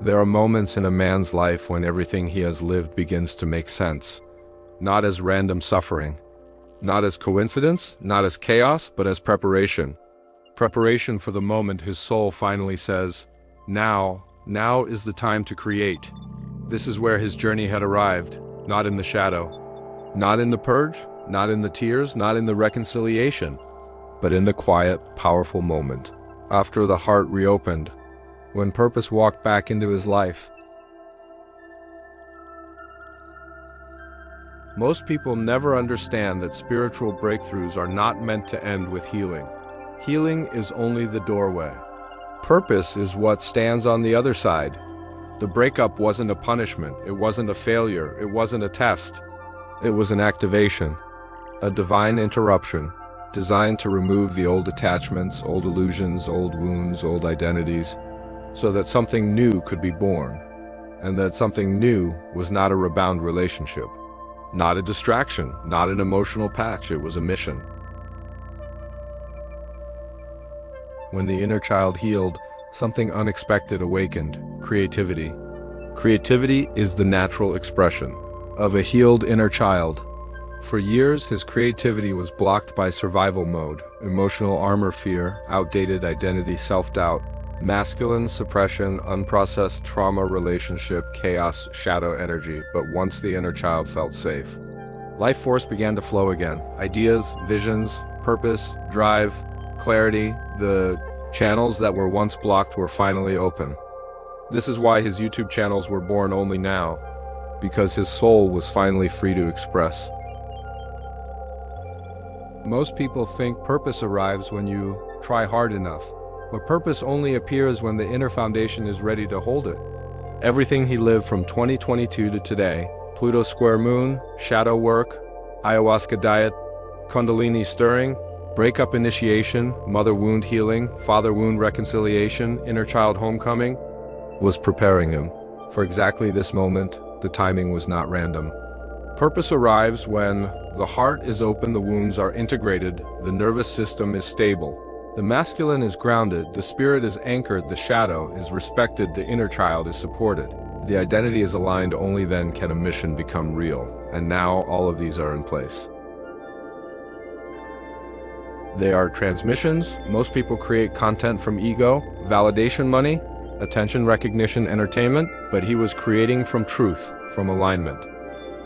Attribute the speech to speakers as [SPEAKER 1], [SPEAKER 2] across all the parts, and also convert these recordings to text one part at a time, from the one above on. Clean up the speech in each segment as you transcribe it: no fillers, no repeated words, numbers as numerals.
[SPEAKER 1] There are moments in a man's life when everything he has lived begins to make sense, not as random suffering, not as coincidence, not as chaos, but as preparation. Preparation for the moment his soul finally says, now is the time to create. This is where his journey had arrived, not in the shadow, not in the purge, not in the tears, not in the reconciliation, but in the quiet, powerful moment, after the heart reopened, when purpose walked back into his life. Most people never understand that spiritual breakthroughs are not meant to end with healing. Healing is only the doorway. Purpose is what stands on the other side. The breakup wasn't a punishment, it wasn't a failure, it wasn't a test. It was an activation, a divine interruption, designed to remove the old attachments, old illusions, old wounds, old identities, so that something new could be born, and that something new was not a rebound relationship, not a distraction, not an emotional patch, it was a mission. When the inner child healed, something unexpected awakened: creativity. Creativity is the natural expression of a healed inner child. For years, his creativity was blocked by survival mode, emotional armor, fear, outdated identity, self-doubt, masculine suppression, unprocessed trauma, relationship, chaos, shadow energy. But once the inner child felt safe, life force began to flow again. Ideas, visions, purpose, drive, clarity. The channels that were once blocked were finally open. This is why his YouTube channels were born only now, because his soul was finally free to express. Most people think purpose arrives when you try hard enough, but purpose only appears when the inner foundation is ready to hold it. Everything he lived from 2022 to today, Pluto square moon, shadow work, ayahuasca diet, kundalini stirring, breakup initiation, mother wound healing, father wound reconciliation, inner child homecoming, was preparing him for exactly this moment. The timing was not random. Purpose arrives when the heart is open, the wounds are integrated, the nervous system is stable. The masculine is grounded, the spirit is anchored, the shadow is respected, the inner child is supported. The identity is aligned. Only then can a mission become real. And now all of these are in place. They are transmissions. Most people create content from ego, validation, money, attention, recognition, entertainment, but he was creating from truth, from alignment,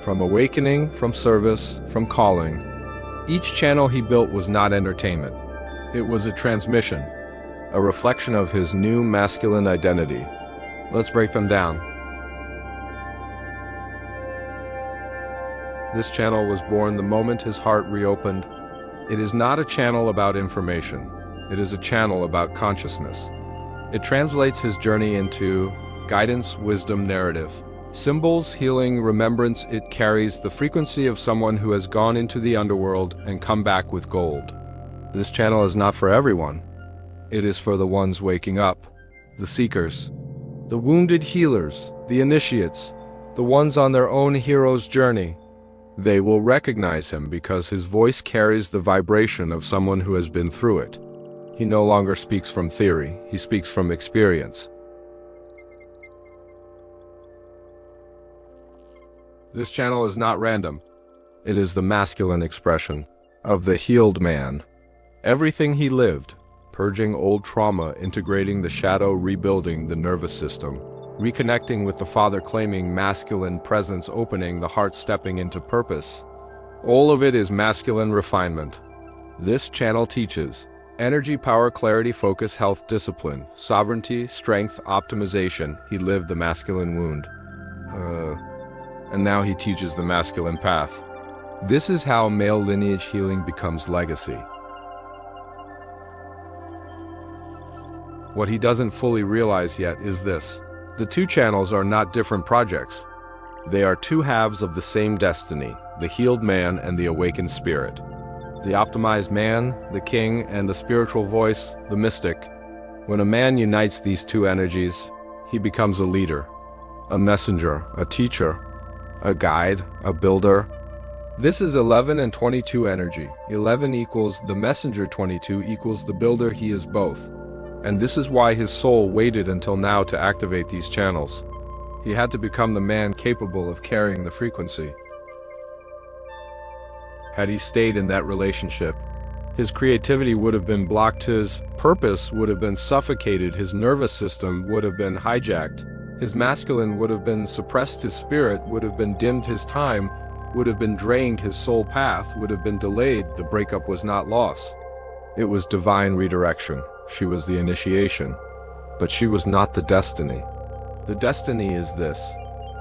[SPEAKER 1] from awakening, from service, from calling. Each channel he built was not entertainment. It was a transmission, a reflection of his new masculine identity. Let's break them down. This channel was born the moment his heart reopened. It is not a channel about information. It is a channel about consciousness. It translates his journey into guidance, wisdom, narrative, symbols, healing, remembrance. It carries the frequency of someone who has gone into the underworld and come back with gold. This channel is not for everyone. It is for the ones waking up, the seekers, the wounded healers, the initiates, the ones on their own hero's journey. They will recognize him because his voice carries the vibration of someone who has been through it. He no longer speaks from theory, he speaks from experience. This channel is not random. It is the masculine expression of the healed man. Everything he lived, purging old trauma, integrating the shadow, rebuilding the nervous system, reconnecting with the father, claiming masculine presence, opening the heart, stepping into purpose. All of it is masculine refinement. This channel teaches energy, power, clarity, focus, health, discipline, sovereignty, strength, optimization. He lived the masculine wound. And now he teaches the masculine path. This is how male lineage healing becomes legacy. What he doesn't fully realize yet is this: the two channels are not different projects. They are two halves of the same destiny, the healed man and the awakened spirit. The optimized man, the king, and the spiritual voice, the mystic. When a man unites these two energies, he becomes a leader, a messenger, a teacher, a guide, a builder. This is 11 and 22 energy. 11 equals the messenger, 22 equals the builder. He is both. And this is why his soul waited until now to activate these channels. He had to become the man capable of carrying the frequency. Had he stayed in that relationship, his creativity would have been blocked, his purpose would have been suffocated, his nervous system would have been hijacked, his masculine would have been suppressed, his spirit would have been dimmed, his time would have been drained, his soul path would have been delayed. The breakup was not loss. It was divine redirection. She was the initiation, but she was not the destiny. The destiny is this: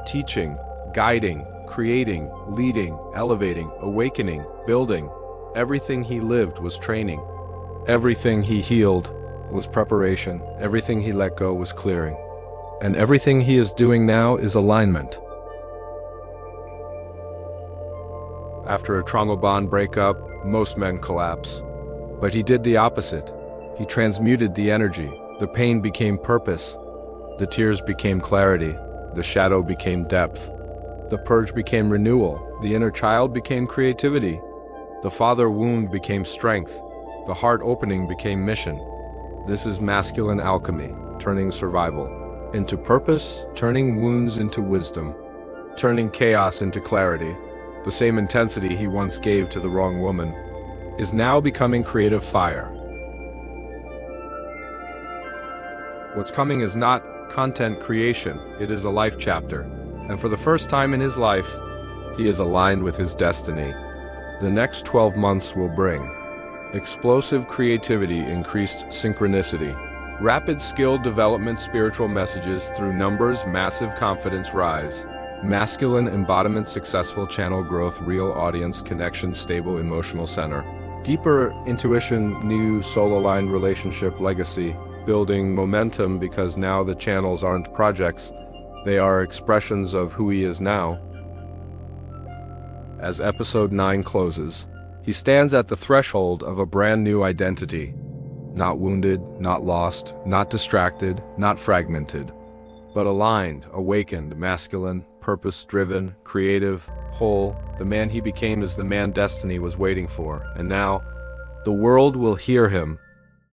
[SPEAKER 1] teaching, guiding, creating, leading, elevating, awakening, building. Everything he lived was training. Everything he healed was preparation. Everything he let go was clearing. And everything he is doing now is alignment. After a trauma bond breakup, most men collapse. But he did the opposite. He transmuted the energy. The pain became purpose. The tears became clarity. The shadow became depth. The purge became renewal. The inner child became creativity. The father wound became strength. The heart opening became mission. This is masculine alchemy, turning survival into purpose, turning wounds into wisdom, turning chaos into clarity. The same intensity he once gave to the wrong woman is now becoming creative fire. What's coming is not content creation, it is a life chapter. And for the first time in his life, he is aligned with his destiny. The next 12 months will bring explosive creativity, increased synchronicity, rapid skill development, spiritual messages through numbers, massive confidence rise, masculine embodiment, successful channel growth, real audience connection, stable emotional center, deeper intuition, new soul-aligned relationship, legacy, building momentum, because now the channels aren't projects, they are expressions of who he is now. As episode 9 closes, he stands at the threshold of a brand new identity. Not wounded, not lost, not distracted, not fragmented, but aligned, awakened, masculine, purpose-driven, creative, whole. The man he became is the man destiny was waiting for, and now the world will hear him